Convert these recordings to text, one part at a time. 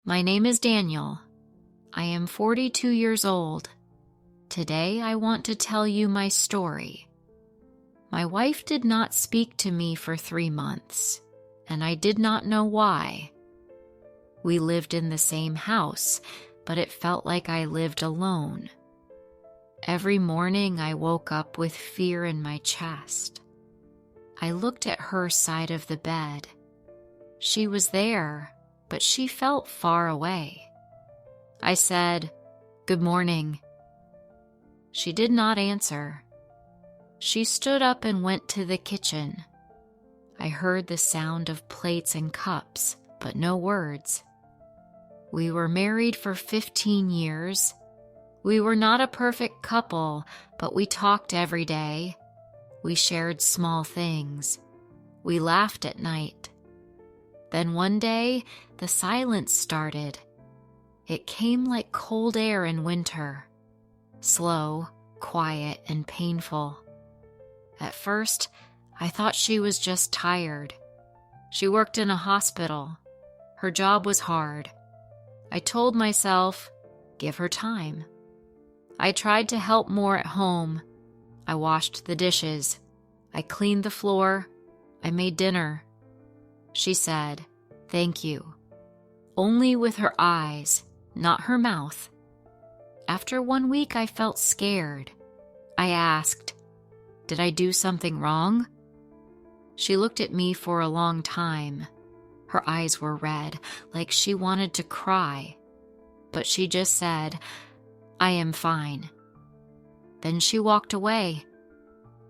My name is Daniel. I am 42 years old. Today I want to tell you my story. My wife did not speak to me for 3 months, and I did not know why. We lived in the same house, but it felt like I lived alone. Every morning I woke up with fear in my chest. I looked at her side of the bed. She was there, but she felt far away. I said, "Good morning." She did not answer. She stood up and went to the kitchen. I heard the sound of plates and cups, but no words. We were married for 15 years. We were not a perfect couple, but we talked every day. We shared small things. We laughed at night. Then one day, the silence started. It came like cold air in winter. Slow, quiet, and painful. At first, I thought she was just tired. She worked in a hospital. Her job was hard. I told myself, give her time. I tried to help more at home. I washed the dishes. I cleaned the floor. I made dinner. She said, "Thank you." Only with her eyes, not her mouth. After 1 week, I felt scared. I asked, "Did I do something wrong?" She looked at me for a long time. Her eyes were red, like she wanted to cry. But she just said, "I am fine." Then she walked away.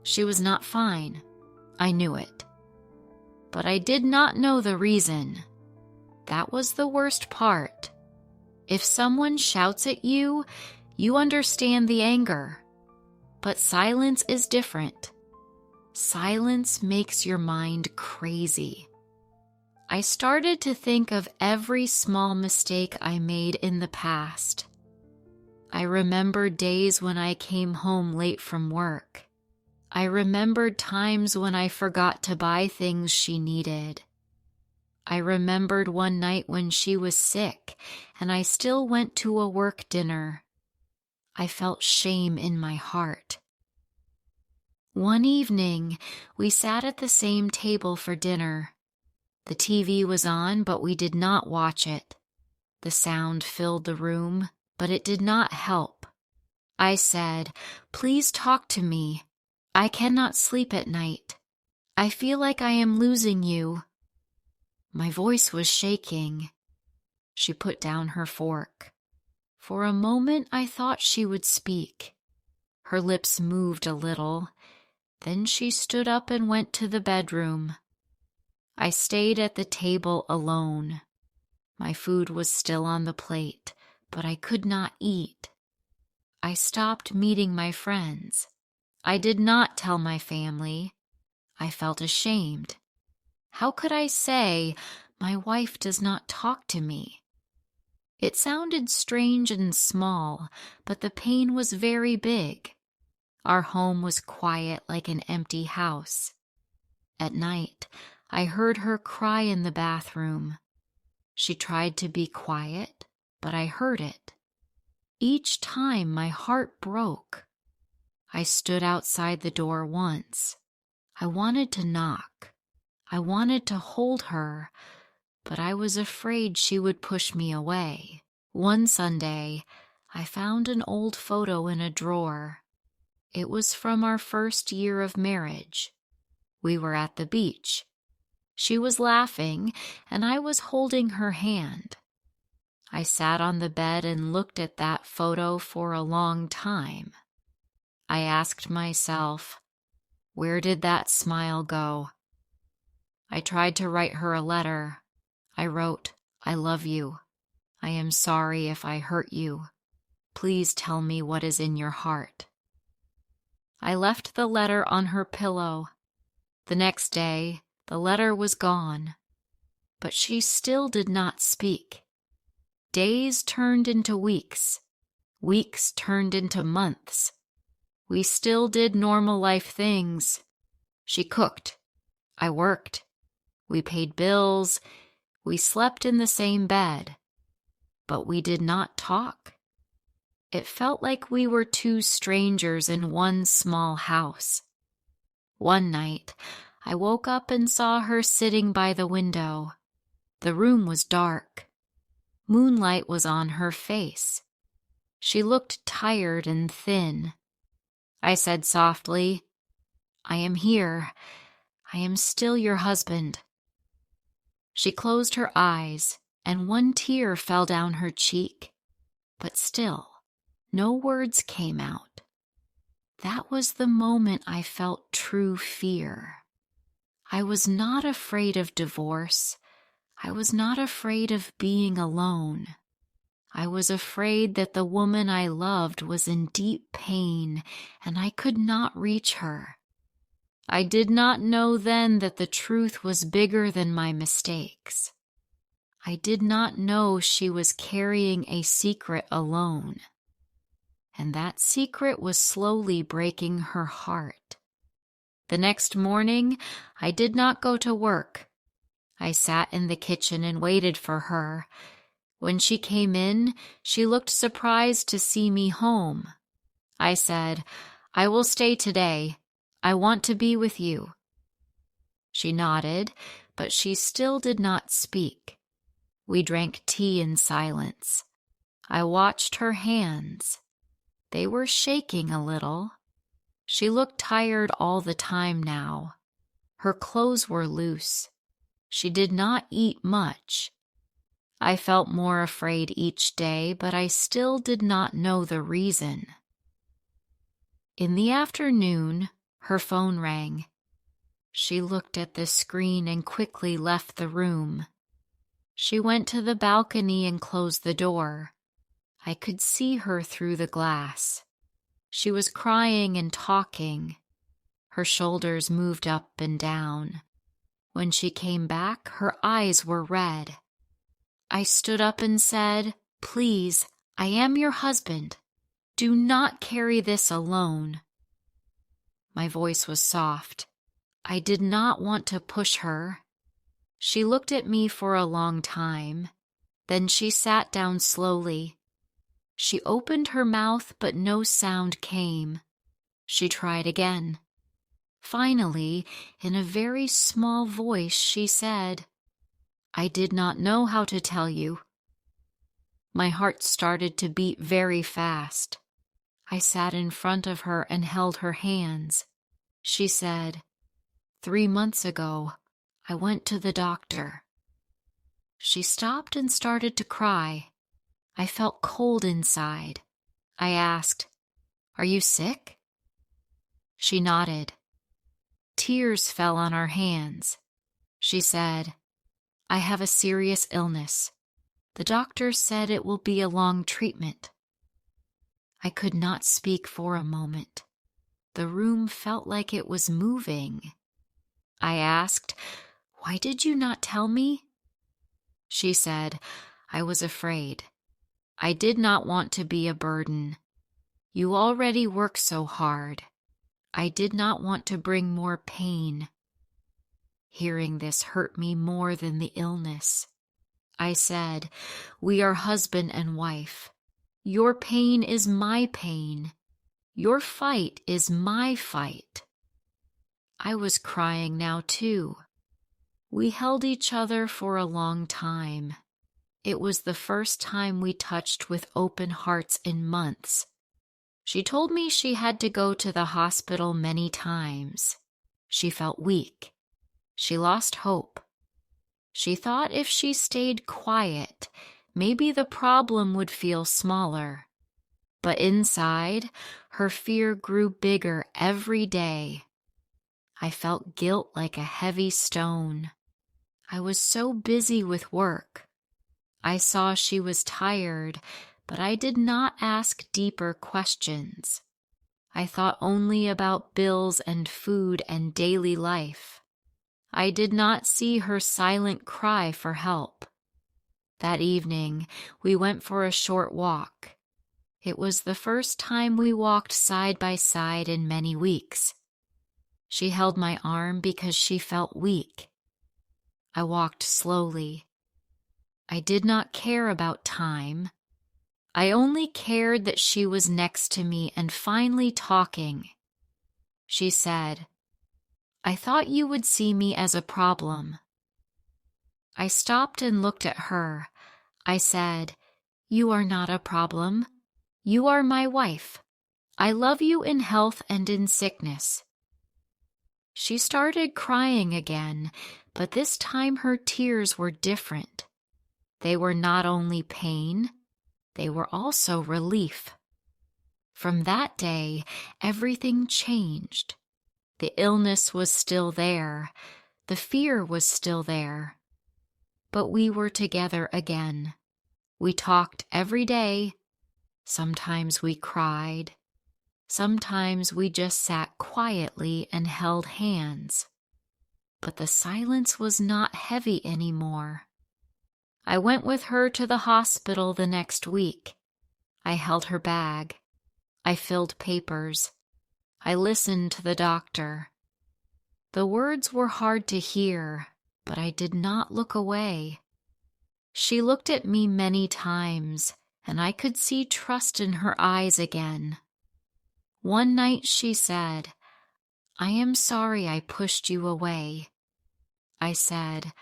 She was not fine. I knew it. But I did not know the reason. That was the worst part. If someone shouts at you, you understand the anger. But silence is different. Silence makes your mind crazy. I started to think of every small mistake I made in the past. I remembered days when I came home late from work. I remembered times when I forgot to buy things she needed. I remembered one night when she was sick and I still went to a work dinner. I felt shame in my heart. One evening, we sat at the same table for dinner. The TV was on, but we did not watch it. The sound filled the room, but it did not help. I said, "Please talk to me. I cannot sleep at night. I feel like I am losing you." My voice was shaking. She put down her fork. For a moment, I thought she would speak. Her lips moved a little. Then she stood up and went to the bedroom. I stayed at the table alone. My food was still on the plate, but I could not eat. I stopped meeting my friends. I did not tell my family. I felt ashamed. How could I say, "My wife does not talk to me"? It sounded strange and small, but the pain was very big. Our home was quiet like an empty house. At night, I heard her cry in the bathroom. She tried to be quiet, but I heard it. Each time my heart broke. I stood outside the door once. I wanted to knock. I wanted to hold her, but I was afraid she would push me away. One Sunday, I found an old photo in a drawer. It was from our first year of marriage. We were at the beach. She was laughing, and I was holding her hand. I sat on the bed and looked at that photo for a long time. I asked myself, where did that smile go? I tried to write her a letter. I wrote, "I love you. I am sorry if I hurt you. Please tell me what is in your heart." I left the letter on her pillow. The next day, the letter was gone, but she still did not speak. Days turned into weeks. Weeks turned into months. We still did normal life things. She cooked. I worked. We paid bills. We slept in the same bed. but we did not talk. It felt like we were two strangers in one small house. One night, I woke up and saw her sitting by the window. The room was dark. Moonlight was on her face. She looked tired and thin. I said softly, "I am here. I am still your husband." She closed her eyes, and one tear fell down her cheek. But still, no words came out. That was the moment I felt true fear. I was not afraid of divorce. I was not afraid of being alone. I was afraid that the woman I loved was in deep pain, and I could not reach her. I did not know then that the truth was bigger than my mistakes. I did not know she was carrying a secret alone. And that secret was slowly breaking her heart. The next morning, I did not go to work. I sat in the kitchen and waited for her. When she came in, she looked surprised to see me home. I said, "I will stay today. I want to be with you." She nodded, but she still did not speak. We drank tea in silence. I watched her hands. They were shaking a little. She looked tired all the time now. Her clothes were loose. She did not eat much. I felt more afraid each day, but I still did not know the reason. In the afternoon, her phone rang. She looked at the screen and quickly left the room. She went to the balcony and closed the door. I could see her through the glass. She was crying and talking. Her shoulders moved up and down. When she came back, her eyes were red. I stood up and said, "Please, I am your husband. Do not carry this alone." My voice was soft. I did not want to push her. She looked at me for a long time. Then she sat down slowly. She opened her mouth, but no sound came. She tried again. Finally, in a very small voice, she said, "I did not know how to tell you." My heart started to beat very fast. I sat in front of her and held her hands. She said, 3 months ago, I went to the doctor." She stopped and started to cry. I felt cold inside. I asked, "Are you sick?" She nodded. Tears fell on our hands. She said, "I have a serious illness. The doctor said it will be a long treatment." I could not speak for a moment. The room felt like it was moving. I asked, "Why did you not tell me?" She said, "I was afraid. I did not want to be a burden. You already work so hard. I did not want to bring more pain." Hearing this hurt me more than the illness. I said, "We are husband and wife. Your pain is my pain. Your fight is my fight." I was crying now too. We held each other for a long time. It was the first time we touched with open hearts in months. She told me she had to go to the hospital many times. She felt weak. She lost hope. She thought if she stayed quiet, maybe the problem would feel smaller. But inside, her fear grew bigger every day. I felt guilt like a heavy stone. I was so busy with work. I saw she was tired, but I did not ask deeper questions. I thought only about bills and food and daily life. I did not see her silent cry for help. That evening, we went for a short walk. It was the first time we walked side by side in many weeks. She held my arm because she felt weak. I walked slowly. I did not care about time. I only cared that she was next to me and finally talking. She said, "I thought you would see me as a problem." I stopped and looked at her. I said, "You are not a problem. You are my wife. I love you in health and in sickness." She started crying again, but this time her tears were different. They were not only pain, they were also relief. From that day, everything changed. The illness was still there. The fear was still there. But we were together again. We talked every day. Sometimes we cried. Sometimes we just sat quietly and held hands. But the silence was not heavy anymore. I went with her to the hospital the next week. I held her bag. I filled papers. I listened to the doctor. The words were hard to hear, but I did not look away. She looked at me many times, and I could see trust in her eyes again. One night she said, "I am sorry I pushed you away." I said,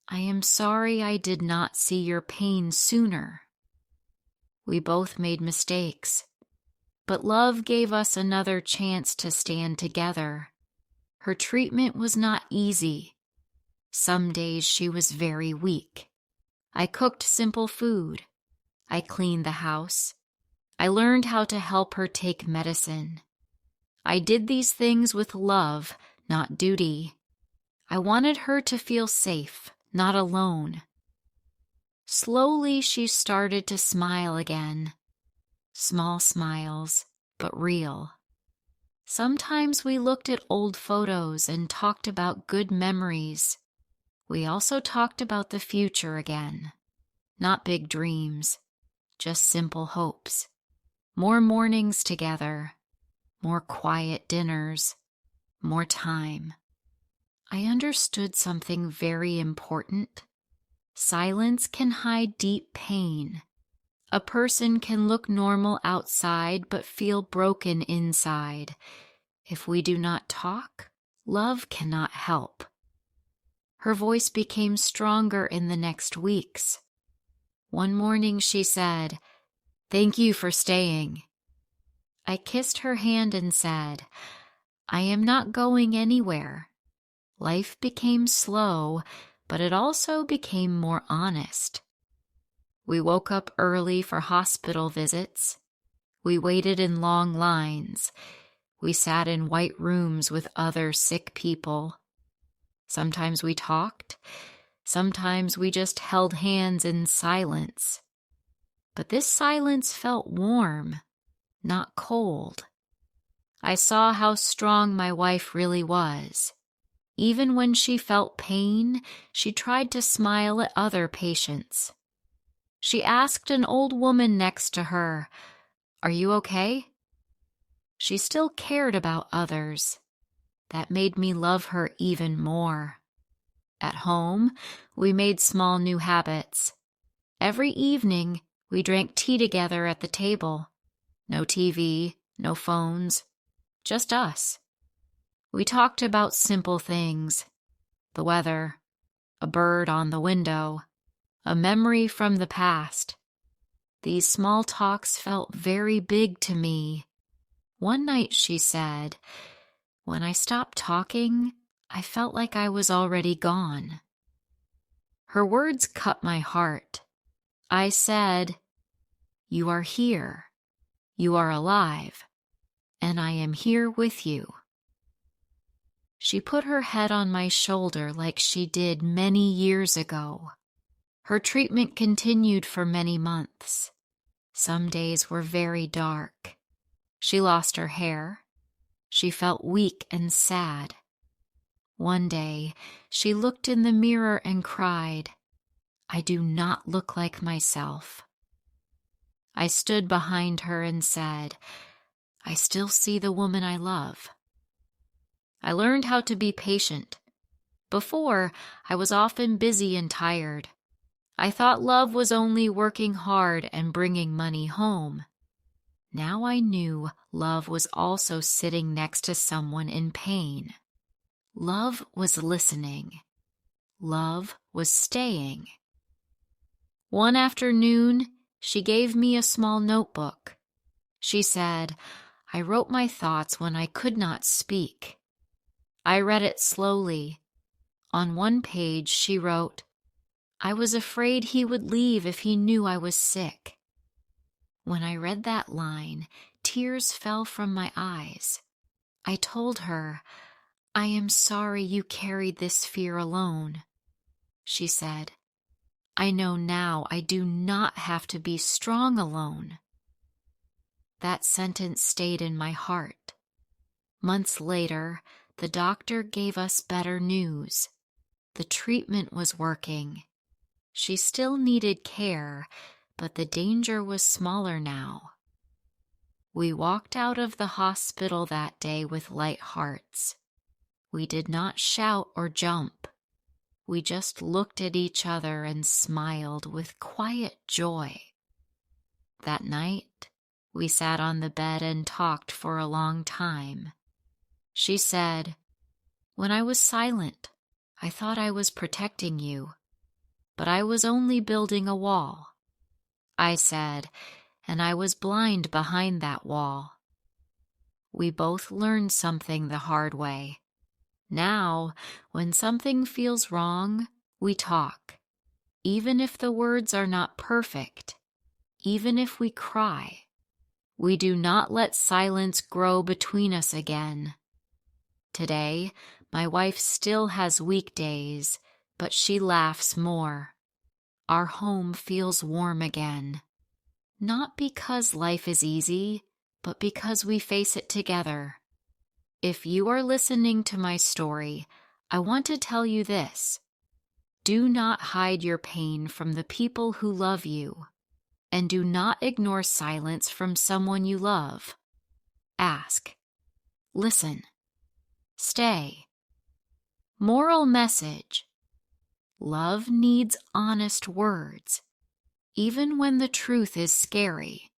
"I am sorry I did not see your pain sooner." We both made mistakes, but love gave us another chance to stand together. Her treatment was not easy. Some days she was very weak. I cooked simple food. I cleaned the house. I learned how to help her take medicine. I did these things with love, not duty. I wanted her to feel safe, not alone. Slowly she started to smile again. Small smiles, but real. Sometimes we looked at old photos and talked about good memories. We also talked about the future again. Not big dreams, just simple hopes. More mornings together, more quiet dinners, more time. I understood something very important. Silence can hide deep pain. A person can look normal outside but feel broken inside. If we do not talk, love cannot help. Her voice became stronger in the next weeks. One morning she said, "Thank you for staying." I kissed her hand and said, "I am not going anywhere." Life became slow, but it also became more honest. We woke up early for hospital visits. We waited in long lines. We sat in white rooms with other sick people. Sometimes we talked. Sometimes we just held hands in silence. But this silence felt warm, not cold. I saw how strong my wife really was. Even when she felt pain, she tried to smile at other patients. She asked an old woman next to her, "Are you okay?" She still cared about others. That made me love her even more. At home, we made small new habits. Every evening, we drank tea together at the table. No TV, no phones, just us. We talked about simple things: the weather, a bird on the window, a memory from the past. These small talks felt very big to me. One night she said, "When I stopped talking, I felt like I was already gone." Her words cut my heart. I said, "You are here. You are alive, and I am here with you." She put her head on my shoulder like she did many years ago. Her treatment continued for many months. Some days were very dark. She lost her hair. She felt weak and sad. One day, she looked in the mirror and cried, "I do not look like myself." I stood behind her and said, "I still see the woman I love." I learned how to be patient. Before, I was often busy and tired. I thought love was only working hard and bringing money home. Now I knew love was also sitting next to someone in pain. Love was listening. Love was staying. One afternoon, she gave me a small notebook. She said, "I wrote my thoughts when I could not speak." I read it slowly. On one page, she wrote, "I was afraid he would leave if he knew I was sick." When I read that line, tears fell from my eyes. I told her, "I am sorry you carried this fear alone." She said, "I know now I do not have to be strong alone." That sentence stayed in my heart. Months later, the doctor gave us better news. The treatment was working. She still needed care, but the danger was smaller now. We walked out of the hospital that day with light hearts. We did not shout or jump. We just looked at each other and smiled with quiet joy. That night, we sat on the bed and talked for a long time. She said, "When I was silent, I thought I was protecting you, but I was only building a wall." I said, "And I was blind behind that wall." We both learned something the hard way. Now, when something feels wrong, we talk. Even if the words are not perfect, even if we cry, we do not let silence grow between us again. Today, my wife still has weak days, but she laughs more. Our home feels warm again. Not because life is easy, but because we face it together. If you are listening to my story, I want to tell you this. Do not hide your pain from the people who love you, and do not ignore silence from someone you love. Ask. Listen. Stay. Moral message. Love needs honest words, even when the truth is scary.